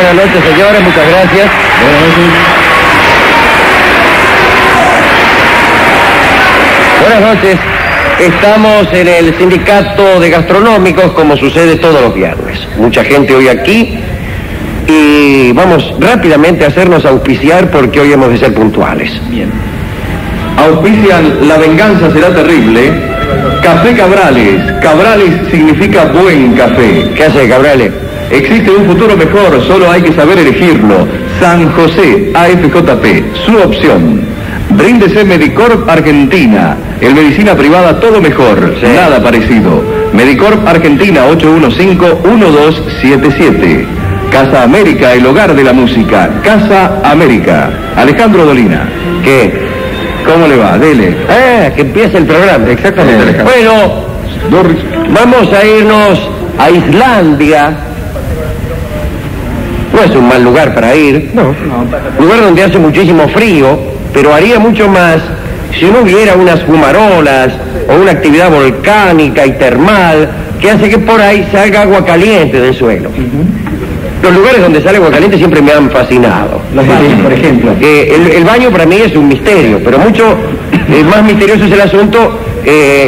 Buenas noches, señores, muchas gracias. Buenas noches. Estamos en el sindicato de gastronómicos, como sucede todos los viernes. Mucha gente hoy aquí y vamos rápidamente a hacernos auspiciar porque hoy hemos de ser puntuales. Bien. Auspician La Venganza Será Terrible, Café Cabrales. Cabrales significa buen café. ¿Qué hace, Cabrales? Existe un futuro mejor, solo hay que saber elegirlo. San José, AFJP, su opción. Bríndese Medicorp Argentina, en medicina privada todo mejor, sí. Nada parecido. Medicorp Argentina 815-1277. Casa América, el hogar de la música. Casa América. Alejandro Dolina. ¿Qué? ¿Cómo le va? Dele. Que empiece el programa. Exactamente, Alejandro. Bueno, vamos a irnos a Islandia. No es un mal lugar para ir. No. Lugar donde hace muchísimo frío, pero haría mucho más si no hubiera unas fumarolas o una actividad volcánica y termal que hace que por ahí salga agua caliente del suelo. Los lugares donde sale agua caliente siempre me han fascinado. Los baños, por ejemplo. El baño para mí es un misterio, pero mucho más misterioso es el asunto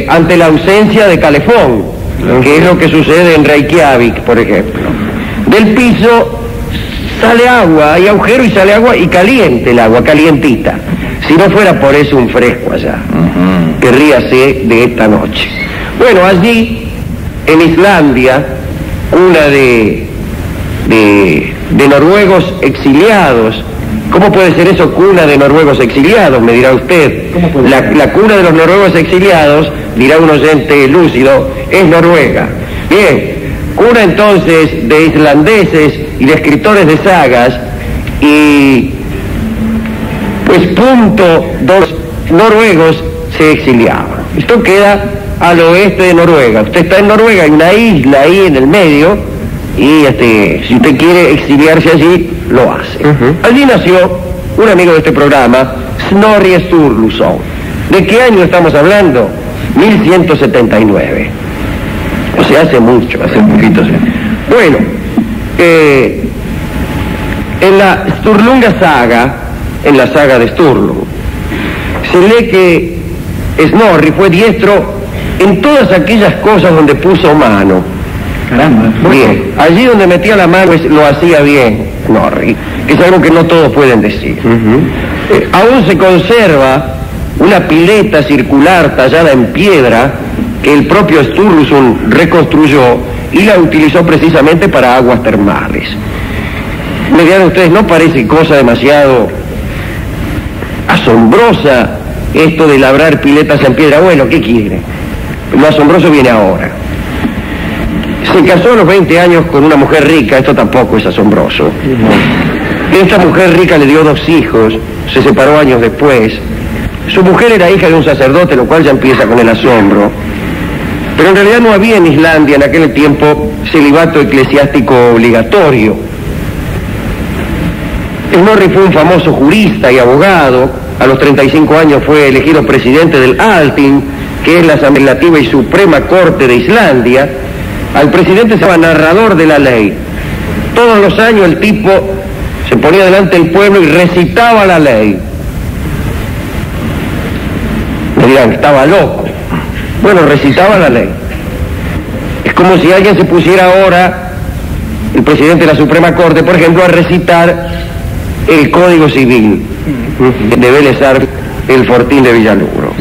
ante la ausencia de calefón, que es lo que sucede en Reykjavik, por ejemplo. Del piso sale agua, hay agujero y sale agua y caliente el agua, calientita. Si no fuera por eso un fresco allá, querríase de esta noche. Bueno, allí, en Islandia, una de noruegos exiliados. ¿Cómo puede ser eso, cuna de noruegos exiliados? Me dirá usted. La cuna de los noruegos exiliados, dirá un oyente lúcido, es Noruega. Bien, cuna entonces de islandeses y de escritores de sagas, y pues dos noruegos se exiliaban. Esto queda al oeste de Noruega. Usted está en Noruega, hay una isla ahí en el medio, y si usted quiere exiliarse allí, lo hace. Allí nació un amigo de este programa, Snorri Sturluson. ¿De qué año estamos hablando? 1179. O sea, hace mucho, hace un poquito. Bueno, en la Sturlunga Saga, en la saga de Sturlung, se lee que Snorri fue diestro en todas aquellas cosas donde puso mano. Caramba. Bien, allí donde metía la mano lo hacía bien Snorri, que es algo que no todos pueden decir. Aún se conserva una pileta circular tallada en piedra que el propio Sturluson reconstruyó y la utilizó precisamente para aguas termales. Me dirán ustedes, ¿no parece cosa demasiado asombrosa esto de labrar piletas en piedra? Bueno, ¿qué quiere? Lo asombroso viene ahora. Se casó a los 20 años con una mujer rica, esto tampoco es asombroso. Esta mujer rica le dio 2 hijos, se separó años después. Su mujer era hija de un sacerdote, lo cual ya empieza con el asombro. Pero en realidad no había en Islandia en aquel tiempo celibato eclesiástico obligatorio. Snorri fue un famoso jurista y abogado. A los 35 años fue elegido presidente del Althing, que es la legislativa y suprema corte de Islandia. Al presidente se llama narrador de la ley. Todos los años el tipo se ponía delante del pueblo y recitaba la ley. Me dirán, estaba loco. Bueno, recitaba la ley. Es como si alguien se pusiera ahora, el presidente de la Suprema Corte, por ejemplo, a recitar el Código Civil de Vélez Arfield, el Fortín de Villaluro.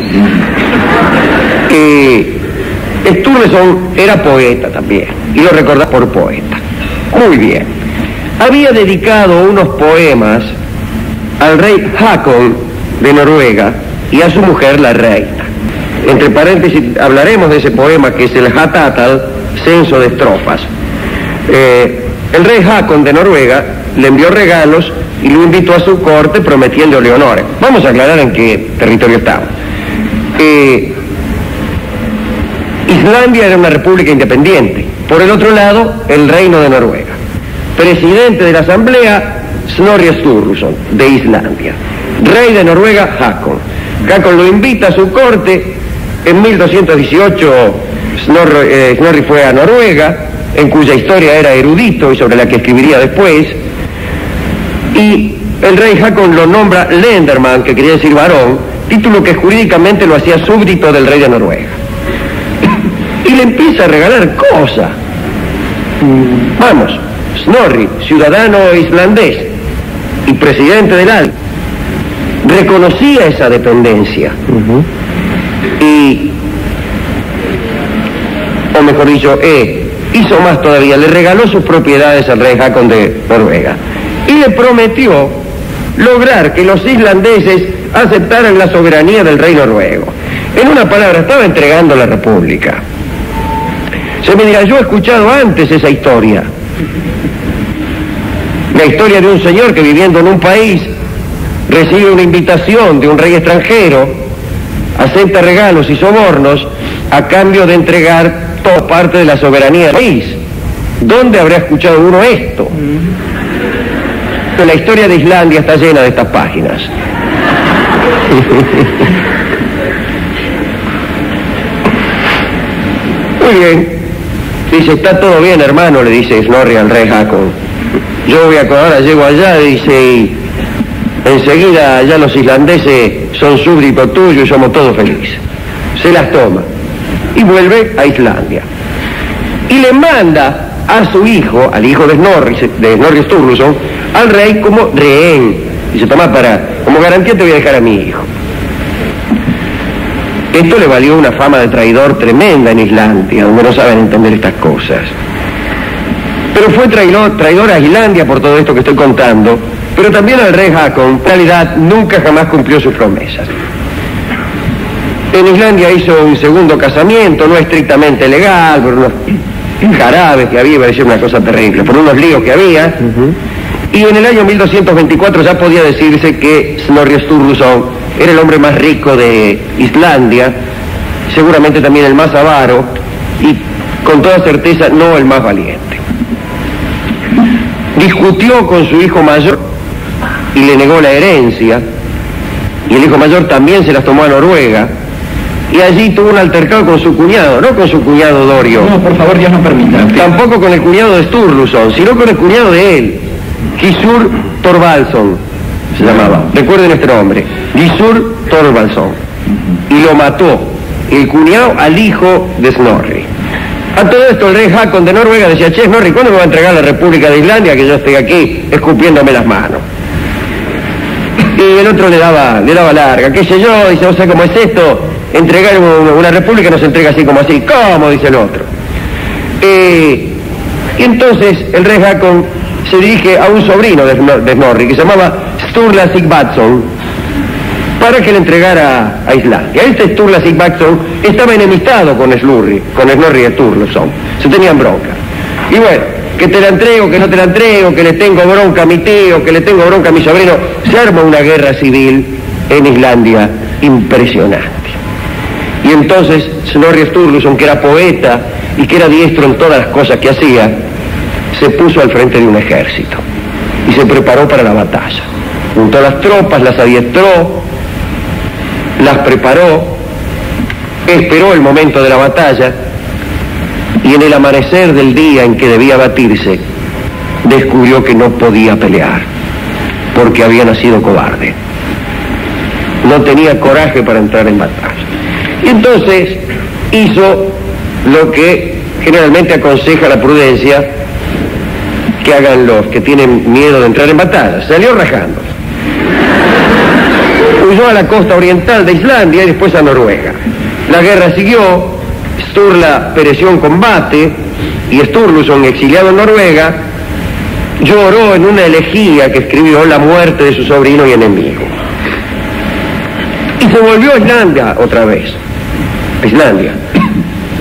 Sturluson era poeta también, y lo recordaba por poeta. Muy bien. Había dedicado unos poemas al rey Hakon de Noruega y a su mujer, la reina. Entre paréntesis, hablaremos de ese poema que es el Hatatal, censo de estrofas. El rey Hakon de Noruega le envió regalos y lo invitó a su corte prometiéndole honores. Vamos a aclarar en qué territorio estamos. Islandia era una república independiente. Por el otro lado, el reino de Noruega. Presidente de la asamblea, Snorri Sturluson, de Islandia. Rey de Noruega, Hakon. Hakon lo invita a su corte. En 1218 Snorri fue a Noruega, en cuya historia era erudito y sobre la que escribiría después. Y el rey Haakon lo nombra Lenderman, que quería decir varón, título que jurídicamente lo hacía súbdito del rey de Noruega. Y le empieza a regalar cosas. Vamos, Snorri, ciudadano islandés y presidente del ALC, reconocía esa dependencia. Y, o mejor dicho, hizo más todavía, le regaló sus propiedades al rey Haakon de Noruega y le prometió lograr que los islandeses aceptaran la soberanía del rey noruego. En una palabra, estaba entregando la república. Se me dirá, yo he escuchado antes esa historia. La historia de un señor que viviendo en un país recibe una invitación de un rey extranjero, acepta regalos y sobornos a cambio de entregar toda parte de la soberanía del país. ¿Dónde habrá escuchado uno esto? La historia de Islandia está llena de estas páginas. Muy bien. Dice, está todo bien, hermano, le dice Snorri al rey Haakon. Yo voy a ahora llego allá, dice, y enseguida ya los islandeses son súbditos tuyos y somos todos felices. Se las toma y vuelve a Islandia. Y le manda a su hijo, al hijo de Snorri Sturluson, al rey como rehén. Dice, toma, como garantía te voy a dejar a mi hijo. Esto le valió una fama de traidor tremenda en Islandia, donde no saben entender estas cosas. Pero fue traidor a Islandia por todo esto que estoy contando, pero también al rey Haakon. En realidad nunca jamás cumplió sus promesas. En Islandia hizo un segundo casamiento, no estrictamente legal, por unos jarabes que había, parecía una cosa terrible, por unos líos que había. Y en el año 1224 ya podía decirse que Snorri Sturluson era el hombre más rico de Islandia, seguramente también el más avaro y con toda certeza no el más valiente. Discutió con su hijo mayor y le negó la herencia, y el hijo mayor también se las tomó a Noruega, y allí tuvo un altercado con su cuñado, no con su cuñado Dorio. No, por favor, Dios no permita. Tampoco con el cuñado de Sturluson, sino con el cuñado de él, Gissur Thorvaldsson se llamaba, recuerden este nombre, Gissur Thorvaldsson, y lo mató, el cuñado al hijo de Snorri. A todo esto el rey Haakon de Noruega decía, che, Snorri, ¿cuándo me va a entregar la República de Islandia que yo estoy aquí escupiéndome las manos? Y el otro le daba larga, qué sé yo, dice, o sea, ¿cómo es esto? Entregar una república no se entrega así como así. ¿Cómo? Dice el otro. Y entonces el rey Haakon se dirige a un sobrino de Snorri que se llamaba Sturla Sigvatsson para que le entregara a Islandia. Este Sturla Sigvatsson estaba enemistado con Snorri Sturluson, se tenían bronca. Y bueno, que te la entrego, que no te la entrego, que le tengo bronca a mi tío, que le tengo bronca a mi sobrino. Se arma una guerra civil en Islandia impresionante. Y entonces Snorri Sturluson, que era poeta y que era diestro en todas las cosas que hacía, se puso al frente de un ejército y se preparó para la batalla. Juntó a las tropas, las adiestró, las preparó, esperó el momento de la batalla y en el amanecer del día en que debía batirse, descubrió que no podía pelear porque había nacido cobarde. No tenía coraje para entrar en batalla. Y entonces hizo lo que generalmente aconseja la prudencia que hagan los que tienen miedo de entrar en batalla. Salió rajando. Huyó a la costa oriental de Islandia y después a Noruega. La guerra siguió, Sturla pereció en combate y Sturluson, exiliado en Noruega, lloró en una elegía que escribió la muerte de su sobrino y enemigo. Y se volvió a Islandia otra vez. Islandia,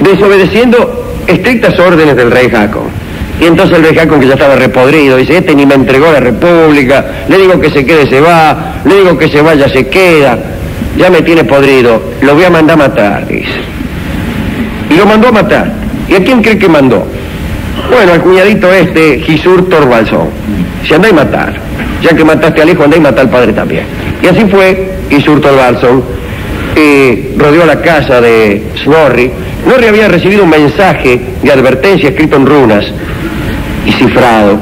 desobedeciendo estrictas órdenes del rey Haakon. Y entonces el rey Haakon, que ya estaba repodrido, dice, este ni me entregó la república, le digo que se quede, se va, le digo que se vaya, se queda, ya me tiene podrido, lo voy a mandar a matar, dice. Y lo mandó a matar. ¿Y a quién cree que mandó? Bueno, al cuñadito Gissur Thorvaldsson. Si andá y matar, ya que mataste al hijo, andá y matá al padre también. Y así fue, Gissur Thorvaldsson rodeó la casa de Snorri. Snorri había recibido un mensaje de advertencia escrito en runas y cifrado,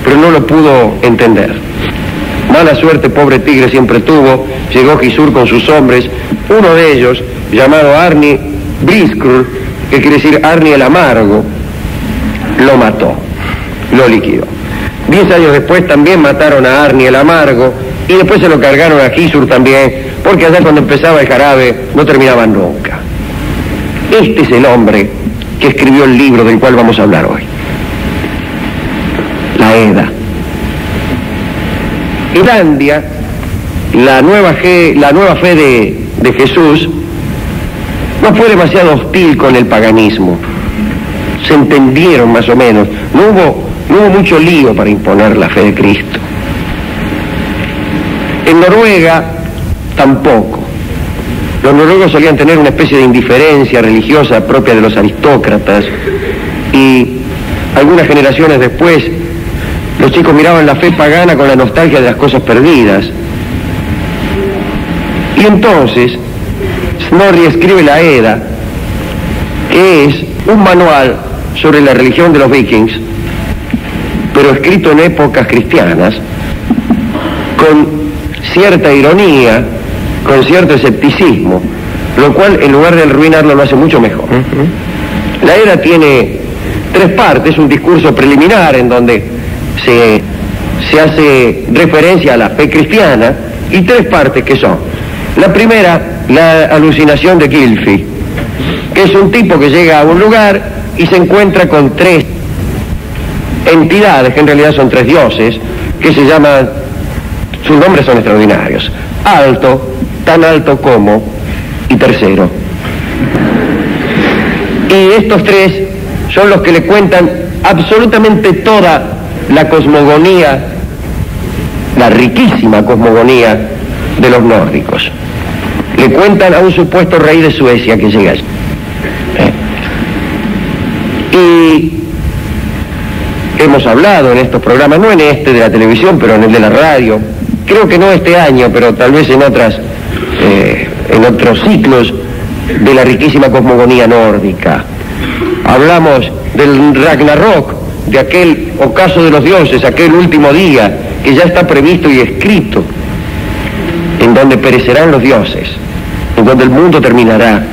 pero no lo pudo entender. Mala suerte, pobre tigre, siempre tuvo. Llegó Gizur con sus hombres. Uno de ellos, llamado Arni Briskur, que quiere decir Arni el Amargo, lo mató, lo liquidó. 10 años después también mataron a Arni el Amargo, y después se lo cargaron a Gizur también, porque allá cuando empezaba el jarabe no terminaban nunca. Este es el hombre que escribió el libro del cual vamos a hablar hoy. La Edda. Edandia, la nueva fe de Jesús, no fue demasiado hostil con el paganismo. Se entendieron más o menos. No hubo mucho lío para imponer la fe de Cristo. En Noruega tampoco. Los noruegos solían tener una especie de indiferencia religiosa propia de los aristócratas, y algunas generaciones después los chicos miraban la fe pagana con la nostalgia de las cosas perdidas. Y entonces Snorri escribe la Edda, que es un manual sobre la religión de los vikings, pero escrito en épocas cristianas, con cierta ironía, con cierto escepticismo, lo cual en lugar de arruinarlo lo hace mucho mejor. La Edda tiene 3 partes, un discurso preliminar en donde se hace referencia a la fe cristiana, y 3 partes que son: la primera, la alucinación de Gylfi, que es un tipo que llega a un lugar y se encuentra con 3 entidades, que en realidad son 3 dioses, que se llaman, sus nombres son extraordinarios: Alto, tan alto como, y Tercero. Y estos 3 son los que le cuentan absolutamente toda la cosmogonía, la riquísima cosmogonía de los nórdicos. Le cuentan a un supuesto rey de Suecia que llega allí. Y hemos hablado en estos programas, no en este de la televisión, pero en el de la radio, creo que no este año, pero tal vez en otros ciclos, de la riquísima cosmogonía nórdica. Hablamos del Ragnarok, de aquel ocaso de los dioses, aquel último día que ya está previsto y escrito, en donde perecerán los dioses, en donde el mundo terminará,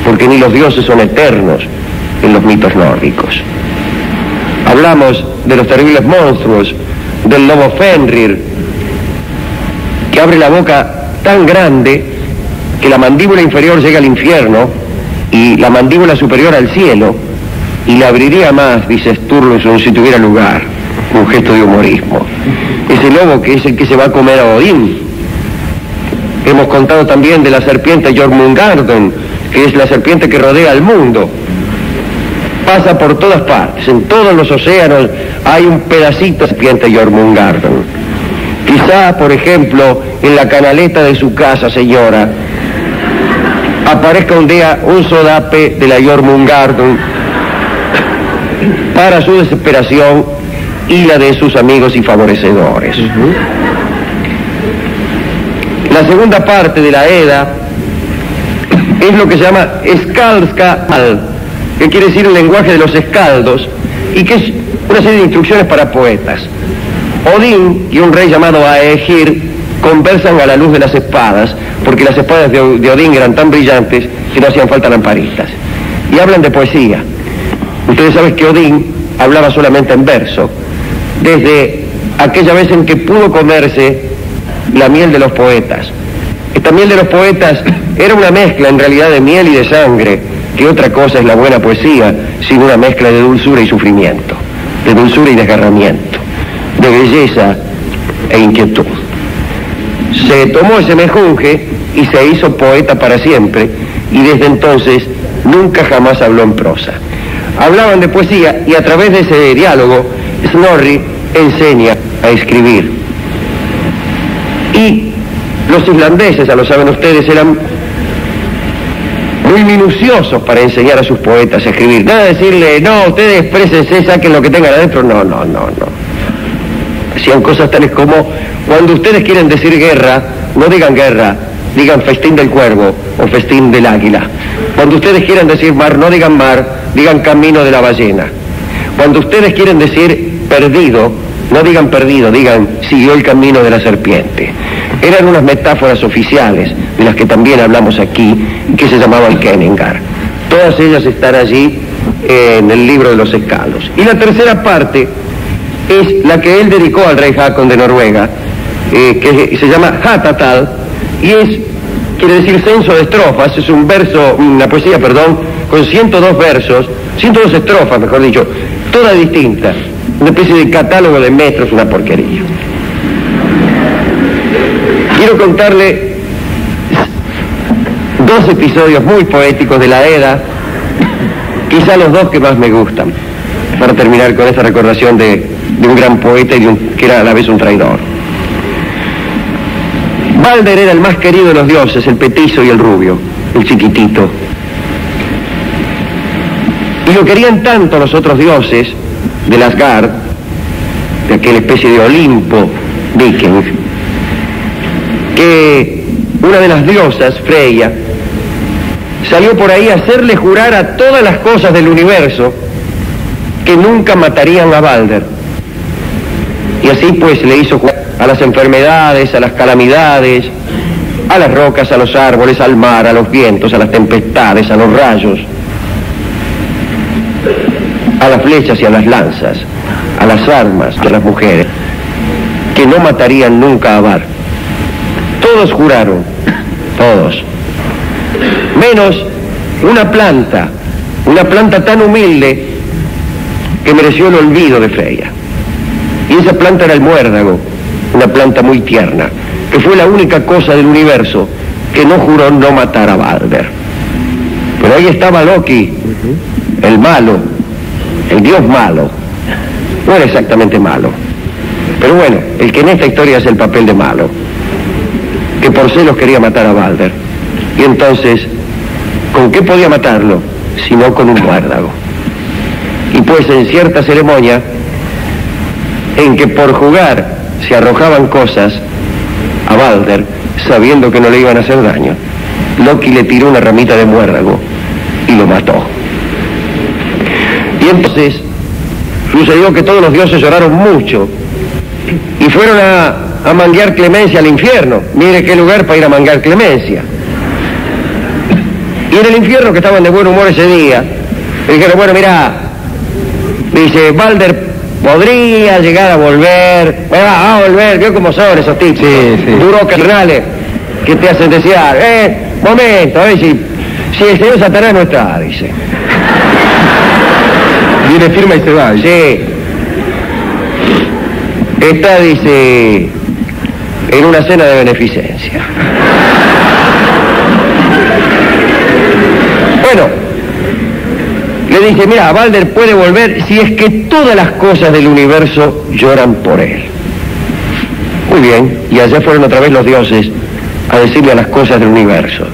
porque ni los dioses son eternos en los mitos nórdicos. Hablamos de los terribles monstruos, del lobo Fenrir, que abre la boca tan grande que la mandíbula inferior llega al infierno y la mandíbula superior al cielo, y la abriría más, dice Sturluson, si tuviera lugar. Un gesto de humorismo. Ese lobo que es el que se va a comer a Odín. Hemos contado también de la serpiente Jormungandr, que es la serpiente que rodea al mundo. Pasa por todas partes, en todos los océanos hay un pedacito de serpiente Jormungandr. Quizá, por ejemplo, en la canaleta de su casa, señora, aparezca un día un sodape de la Jormungandr para su desesperación y la de sus amigos y favorecedores. La segunda parte de la Edda es lo que se llama Skaldskal, que quiere decir el lenguaje de los escaldos, y que es una serie de instrucciones para poetas. Odín y un rey llamado Aegir conversan a la luz de las espadas, porque las espadas de Odín eran tan brillantes que no hacían falta lamparitas, y hablan de poesía. Ustedes saben que Odín hablaba solamente en verso, desde aquella vez en que pudo comerse la miel de los poetas. Esta miel de los poetas era una mezcla en realidad de miel y de sangre, que otra cosa es la buena poesía, sino una mezcla de dulzura y sufrimiento, de dulzura y desgarramiento, de belleza e inquietud. Se tomó ese mejunje y se hizo poeta para siempre, y desde entonces nunca jamás habló en prosa. Hablaban de poesía, y a través de ese diálogo Snorri enseña a escribir. Y los islandeses, ya lo saben ustedes, eran muy minuciosos para enseñar a sus poetas a escribir. Nada de decirle, no, ustedes exprésense, saquen lo que tengan adentro. No. Hacían cosas tales como, cuando ustedes quieren decir guerra, no digan guerra, digan festín del cuervo o festín del águila. Cuando ustedes quieren decir mar, no digan mar, digan camino de la ballena. Cuando ustedes quieren decir perdido, No digan perdido, digan siguió el camino de la serpiente. Eran unas metáforas oficiales, de las que también hablamos aquí, que se llamaban Kenningar. Todas ellas están allí en el libro de los escalos. Y la tercera parte es la que él dedicó al rey Haakon de Noruega, que se llama Hatatal, y quiere decir censo de estrofas. Es una poesía, con 102 versos, 102 estrofas, mejor dicho, toda distinta, una especie de catálogo de metros, una porquería. Quiero contarle 2 episodios muy poéticos de la Edda, quizá los 2 que más me gustan, para terminar con esta recordación de un gran poeta y que era a la vez un traidor. Balder era el más querido de los dioses, el petizo y el rubio, el chiquitito. Y lo querían tanto los otros dioses del Asgard, de aquella especie de Olimpo viking, que una de las diosas, Freya, salió por ahí a hacerle jurar a todas las cosas del universo que nunca matarían a Balder. Y así pues le hizo jurar a las enfermedades, a las calamidades, a las rocas, a los árboles, al mar, a los vientos, a las tempestades, a los rayos, a las flechas y a las lanzas, a las armas, a las mujeres, que no matarían nunca a Var. Todos juraron, todos, menos una planta tan humilde que mereció el olvido de Freya. Y esa planta era el muérdago, una planta muy tierna, que fue la única cosa del universo que no juró no matar a Balder. Pero ahí estaba Loki, el malo, el dios malo. No era exactamente malo, pero bueno, el que en esta historia hace el papel de malo, que por celos quería matar a Balder. Y entonces, ¿con qué podía matarlo? Sino con un muérdago. Y pues en cierta ceremonia, en que por jugar se arrojaban cosas a Balder, sabiendo que no le iban a hacer daño, Loki le tiró una ramita de muérdago y lo mató. Y entonces sucedió que todos los dioses lloraron mucho y fueron a manguear clemencia al infierno. Mire qué lugar para ir a mangar clemencia. Y en el infierno, que estaban de buen humor ese día, le dijeron, bueno, mira, dice, Balder podría llegar a volver, va a volver, vio cómo son esos tipos, sí. Duros carnales, que te hacen desear, momento, a ver si el señor Satanás no está, dice. Viene firma y se va. Sí. Está, dice, en una cena de beneficencia. Bueno, le dice, mira, Balder puede volver si es que todas las cosas del universo lloran por él. Muy bien, y allá fueron otra vez los dioses a decirle a las cosas del universo,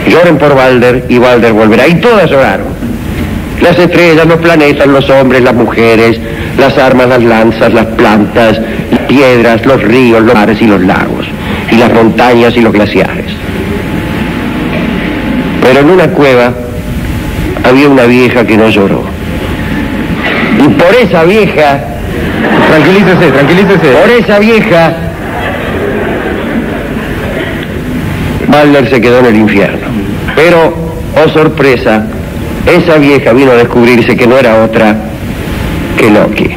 lloren por Balder y Balder volverá. Y todas lloraron. Las estrellas, los planetas, los hombres, las mujeres, las armas, las lanzas, las plantas, las piedras, los ríos, los mares y los lagos, y las montañas y los glaciares. Pero en una cueva había una vieja que no lloró. Y por esa vieja... Tranquilícese. Por esa vieja, Balder se quedó en el infierno. Pero, oh sorpresa, esa vieja vino a descubrirse que no era otra que Loki.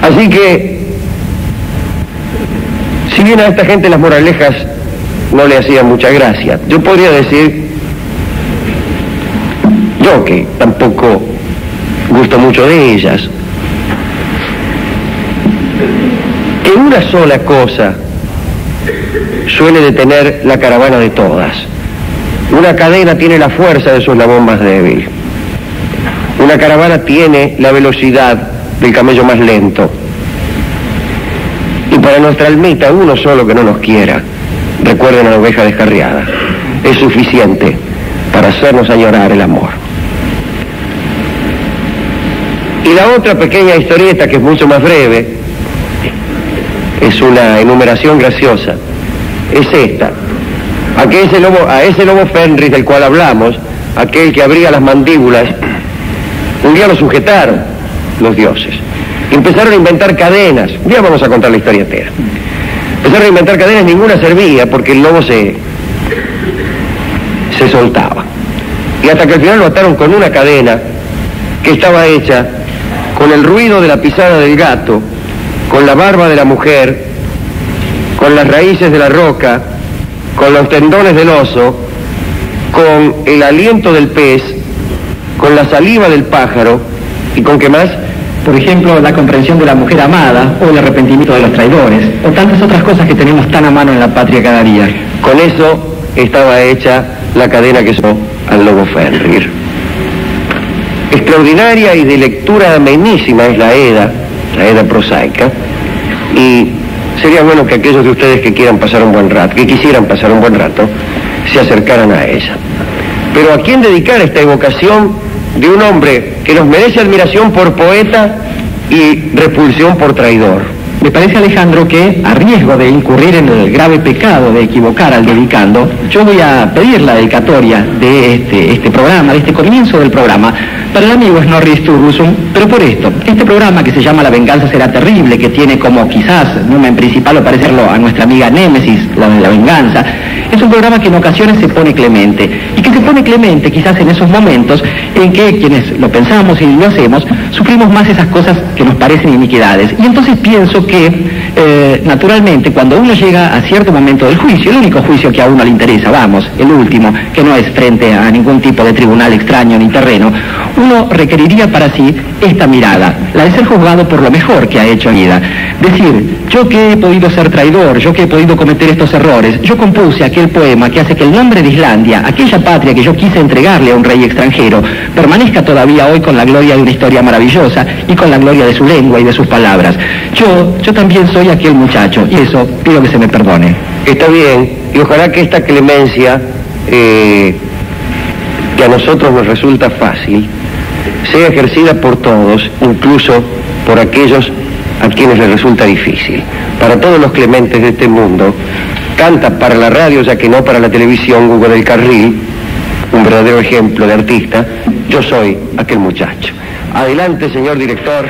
Así que, si bien a esta gente las moralejas no le hacían mucha gracia, yo podría decir, yo que tampoco gusto mucho de ellas, que una sola cosa suele detener la caravana de todas. Una cadena tiene la fuerza de su eslabón más débil. Una caravana tiene la velocidad del camello más lento. Y para nuestra almita, uno solo que no nos quiera, recuerden a la oveja descarriada, es suficiente para hacernos añorar el amor. Y la otra pequeña historieta, que es mucho más breve, es una enumeración graciosa, es esta. A ese lobo Fenris del cual hablamos, aquel que abría las mandíbulas, un día lo sujetaron los dioses. Empezaron a inventar cadenas. Ya vamos a contar la historia entera. Empezaron a inventar cadenas, ninguna servía porque el lobo se soltaba. Y hasta que al final lo ataron con una cadena que estaba hecha con el ruido de la pisada del gato, con la barba de la mujer, con las raíces de la roca, con los tendones del oso, con el aliento del pez, con la saliva del pájaro, y con qué más, por ejemplo, la comprensión de la mujer amada, o el arrepentimiento de los traidores, o tantas otras cosas que tenemos tan a mano en la patria cada día. Con eso estaba hecha la cadena que sonó al lobo Fenrir. Extraordinaria y de lectura amenísima es la Edda prosaica, y sería bueno que aquellos de ustedes que quieran pasar un buen rato, que quisieran pasar un buen rato, se acercaran a ella. Pero ¿a quién dedicar esta evocación de un hombre que nos merece admiración por poeta y repulsión por traidor? Me parece, Alejandro, que a riesgo de incurrir en el grave pecado de equivocar al dedicando, yo voy a pedir la dedicatoria de este programa, de este comienzo del programa, para el amigo Snorri Sturluson, pero por esto, este programa que se llama La venganza será terrible, que tiene como quizás numen principal o parecerlo a nuestra amiga Némesis, la de la venganza, es un programa que en ocasiones se pone clemente, y que se pone clemente quizás en esos momentos en que quienes lo pensamos y lo hacemos, sufrimos más esas cosas que nos parecen iniquidades. Y entonces pienso que, naturalmente, cuando uno llega a cierto momento del juicio, el único juicio que a uno le interesa, vamos, el último, que no es frente a ningún tipo de tribunal extraño ni terreno, uno requeriría para sí esta mirada, la de ser juzgado por lo mejor que ha hecho en vida. Decir, yo que he podido ser traidor, yo que he podido cometer estos errores, yo compuse aquel poema que hace que el nombre de Islandia, aquella patria que yo quise entregarle a un rey extranjero, permanezca todavía hoy con la gloria de una historia maravillosa y con la gloria de su lengua y de sus palabras. Yo también soy aquel muchacho, y eso pido que se me perdone. Está bien, y ojalá que esta clemencia, que a nosotros nos resulta fácil, sea ejercida por todos, incluso por aquellos a quienes les resulta difícil. Para todos los clementes de este mundo, canta para la radio, ya que no para la televisión, Hugo del Carril, un verdadero ejemplo de artista. Yo soy aquel muchacho. Adelante, señor director.